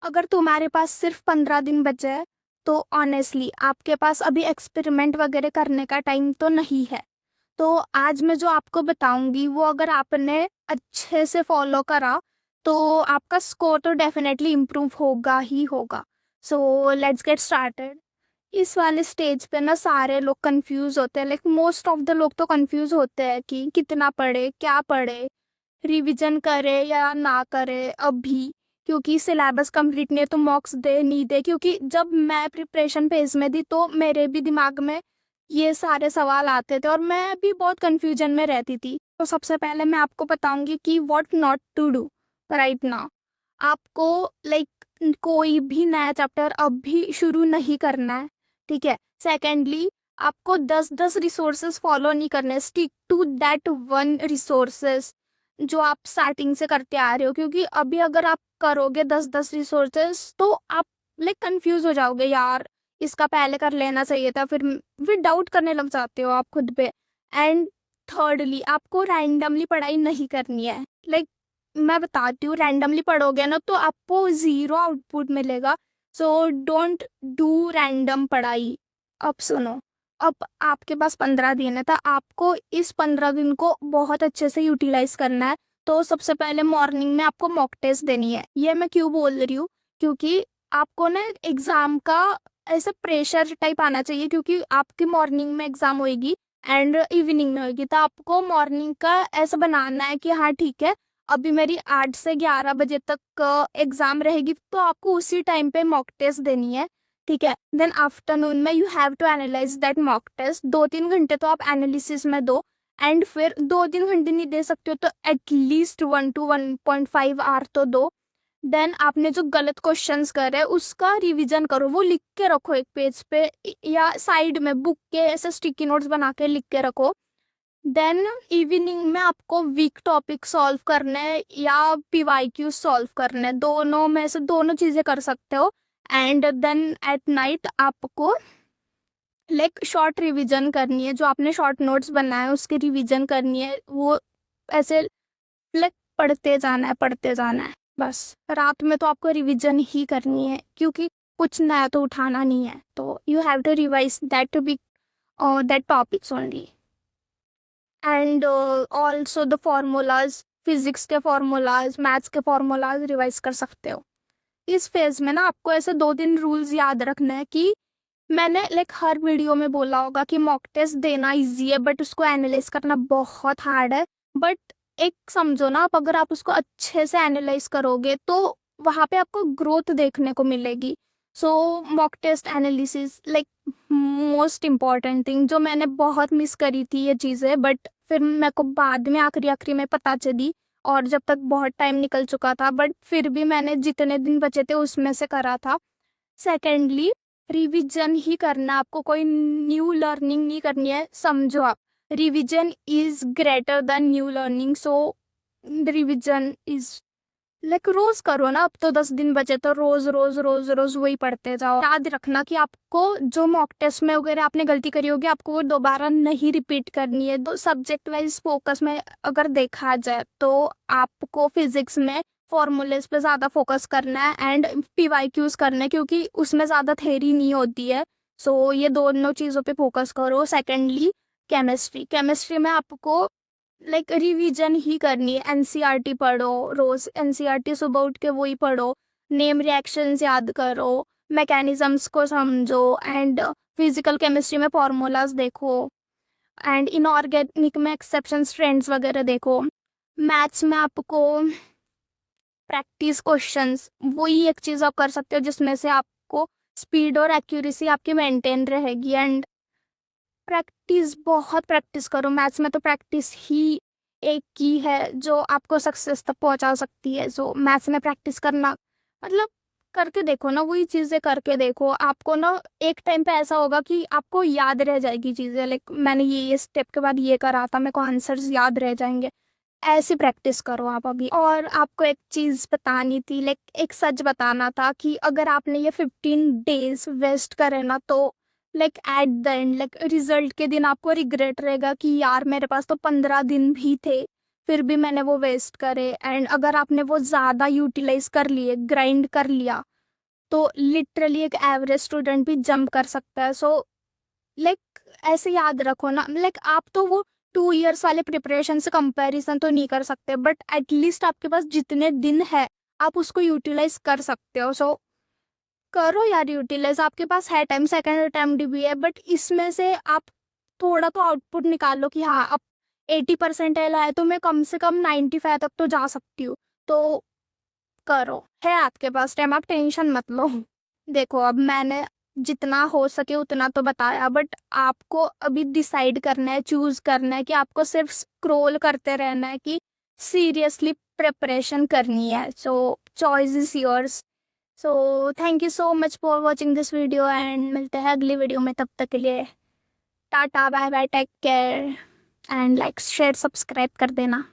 अगर तुम्हारे पास सिर्फ 15 दिन बचे हैं तो ऑनेस्टली आपके पास अभी एक्सपेरिमेंट वगैरह करने का टाइम तो नहीं है। तो आज मैं जो आपको बताऊंगी वो अगर आपने अच्छे से फॉलो करा तो आपका स्कोर तो डेफिनेटली इम्प्रूव होगा ही होगा। So let's get started. इस वाले स्टेज पे ना सारे लोग कंफ्यूज होते हैं, लाइक मोस्ट ऑफ द लोग तो कंफ्यूज होते हैं कि कितना पढ़े, क्या पढ़े, रिवीजन करे या ना करे अभी, क्योंकि सिलेबस कंप्लीट नहीं है तो मॉक्स दे नहीं दे। क्योंकि जब मैं प्रिपरेशन फेज में थी तो मेरे भी दिमाग में ये सारे सवाल आते थे और मैं भी बहुत कंफ्यूजन में रहती थी। तो सबसे पहले मैं आपको बताऊंगी कि what not to do right now. आपको लाइक कोई भी नया चैप्टर अभी शुरू नहीं करना है, ठीक है। सेकेंडली, आपको 10-10 रिसोर्सेज फॉलो नहीं करने, stick to that one resources जो आप स्टार्टिंग से करते आ रहे हो। क्योंकि अभी अगर आप करोगे 10-10 रिसोर्सेज तो आप लाइक कंफ्यूज हो जाओगे, यार इसका पहले कर लेना चाहिए था, फिर डाउट करने लग जाते हो आप खुद पे। एंड थर्डली, आपको रैंडमली पढ़ाई नहीं करनी है। लाइक मैं बताती हूँ, रैंडमली पढ़ोगे ना तो आपको ज़ीरो आउटपुट मिलेगा। सो डोंट डू रैंडम पढ़ाई। अब सुनो, अब आपके पास 15 दिन है तो आपको इस 15 दिन को बहुत अच्छे से यूटिलाइज करना है। तो सबसे पहले मॉर्निंग में आपको मॉक टेस्ट देनी है। ये मैं क्यों बोल रही हूँ, क्योंकि आपको ना एग्जाम का ऐसे प्रेशर टाइप आना चाहिए, क्योंकि आपकी मॉर्निंग में एग्जाम होएगी एंड इवनिंग में होगी। तो आपको मॉर्निंग का ऐसा बनाना है कि हाँ ठीक है, अभी मेरी 8 से 11 बजे तक एग्जाम रहेगी तो आपको उसी टाइम पे मॉक टेस्ट देनी है, ठीक है। देन आफ्टरनून में you have to analyse that mock test. 2-3 घंटे तो आप एनालिसिस में दो। एंड फिर 2-3 घंटे नहीं दे सकते हो तो एटलीस्ट 1 to 1.5 आवर तो दो। देन आपने जो गलत क्वेश्चंस करे उसका रिवीजन करो, वो लिख के रखो एक पेज पे या साइड में बुक के ऐसे स्टिकी नोट्स बना के लिख के रखो। देन इवनिंग में आपको वीक टॉपिक सॉल्व करने हैं या पीवाईक्यू सॉल्व करने हैं, दोनों में से दोनों चीजें कर सकते हो। एंड देन एट नाइट आपको लाइक शॉर्ट रिवीजन करनी है, जो आपने शॉर्ट नोट्स बनाए हैं उसकी रिवीजन करनी है। वो ऐसे लाइक पढ़ते जाना है बस। रात में तो आपको रिवीजन ही करनी है क्योंकि कुछ नया तो उठाना नहीं है। तो you have to revise that week that topics only. And also the formulas, physics के फॉर्मूलाज, मैथ्स के फॉर्मूलाज रिवाइज कर सकते हो। इस फेज में ना आपको ऐसे 2 दिन रूल्स याद रखना है कि मैंने लाइक हर वीडियो में बोला होगा कि मॉक टेस्ट देना इजी है बट उसको एनालाइज करना बहुत हार्ड है। बट एक समझो ना, आप अगर आप उसको अच्छे से एनालाइज करोगे तो वहाँ पे आपको ग्रोथ देखने को मिलेगी। So mock test analysis like most important thing जो मैंने बहुत मिस करी थी ये चीज़ें, बट फिर मेरे को बाद में आखिरी आखिरी में पता चली और जब तक बहुत टाइम निकल चुका था, बट फिर भी मैंने जितने दिन बचे थे उसमें से करा था। सेकेंडली, रिवीजन ही करना, आपको कोई न्यू लर्निंग नहीं करनी है। समझो आप, revision is greater than new learning. So revision is like रोज करो ना। अब तो 10 दिन बचे तो रोज रोज रोज रोज वही पढ़ते जाओ। याद रखना कि आपको जो मॉक टेस्ट में वगैरह आपने गलती करी होगी आपको वो दोबारा नहीं रिपीट करनी है। तो सब्जेक्ट वाइज फोकस में अगर देखा जाए तो आपको फिजिक्स में फॉर्मूलेस पे ज़्यादा फोकस करना है एंड पीवाईक्यूज करना है क्योंकि उसमें ज़्यादा थ्योरी नहीं होती है। सो ये दोनों चीज़ों पे फोकस करो। सेकेंडली, केमिस्ट्री में आपको लाइक रिवीजन ही करनी है। एनसीईआरटी पढ़ो रोज, एनसीईआरटी सुबह उठ के वही पढ़ो। नेम रिएक्शंस याद करो, मैकेनिज्म्स को समझो एंड फिजिकल केमिस्ट्री में फॉर्मूलाज देखो एंड इनऑर्गेनिक में एक्सेप्शंस ट्रेंड्स वगैरह देखो। मैथ्स में आपको प्रैक्टिस क्वेश्चंस, वही एक चीज़ आप कर सकते हो जिसमें से आपको स्पीड और एक्यूरेसी आपकी मेंटेन रहेगी। एंड प्रैक्टिस, बहुत प्रैक्टिस करो। मैथ्स में तो प्रैक्टिस ही एक की है जो आपको सक्सेस तक पहुंचा सकती है। सो मैथ्स में प्रैक्टिस करना मतलब करके देखो ना, वही चीज़ें करके देखो। आपको ना एक टाइम पे ऐसा होगा कि आपको याद रह जाएगी चीज़ें, लाइक मैंने ये स्टेप के बाद ये करा था, मेरे को आंसर्स याद रह जाएंगे। ऐसी प्रैक्टिस करो आप अभी। और आपको एक चीज़ बतानी थी, लाइक एक सच बताना था कि अगर आपने ये 15 डेज वेस्ट करे ना तो like at the end, like result के दिन आपको रिग्रेट रहेगा कि यार मेरे पास तो 15 दिन भी थे फिर भी मैंने वो वेस्ट करे। एंड अगर आपने वो ज़्यादा यूटिलाइज कर लिए, ग्राइंड कर लिया, तो लिटरली एक एवरेज स्टूडेंट भी जंप कर सकता है। सो लाइक ऐसे याद रखो ना, लाइक आप तो वो 2 इयर्स वाले प्रिपरेशन से कंपैरिजन तो नहीं कर सकते, बट एटलीस्ट आपके पास जितने दिन है आप उसको यूटिलाइज कर सकते हो। सो करो यार यूटिलाइज, आपके पास है टाइम, सेकेंड अटेम्प्ट भी है, बट इसमें से आप थोड़ा तो आउटपुट निकाल लो कि हाँ अब 80% आया तो मैं कम से कम 95 तक तो जा सकती हूँ। तो करो, है आपके पास टाइम, आप टेंशन मत लो। देखो अब मैंने जितना हो सके उतना तो बताया, बट आपको अभी डिसाइड करना है, चूज करना है कि आपको सिर्फ स्क्रॉल करते रहना है कि सीरियसली प्रिपरेशन करनी है। So choice is yours. So thank you so much for watching this video, and मिलते हैं अगली वीडियो में। तब तक के लिए tata, bye bye, take care, and like share subscribe कर देना।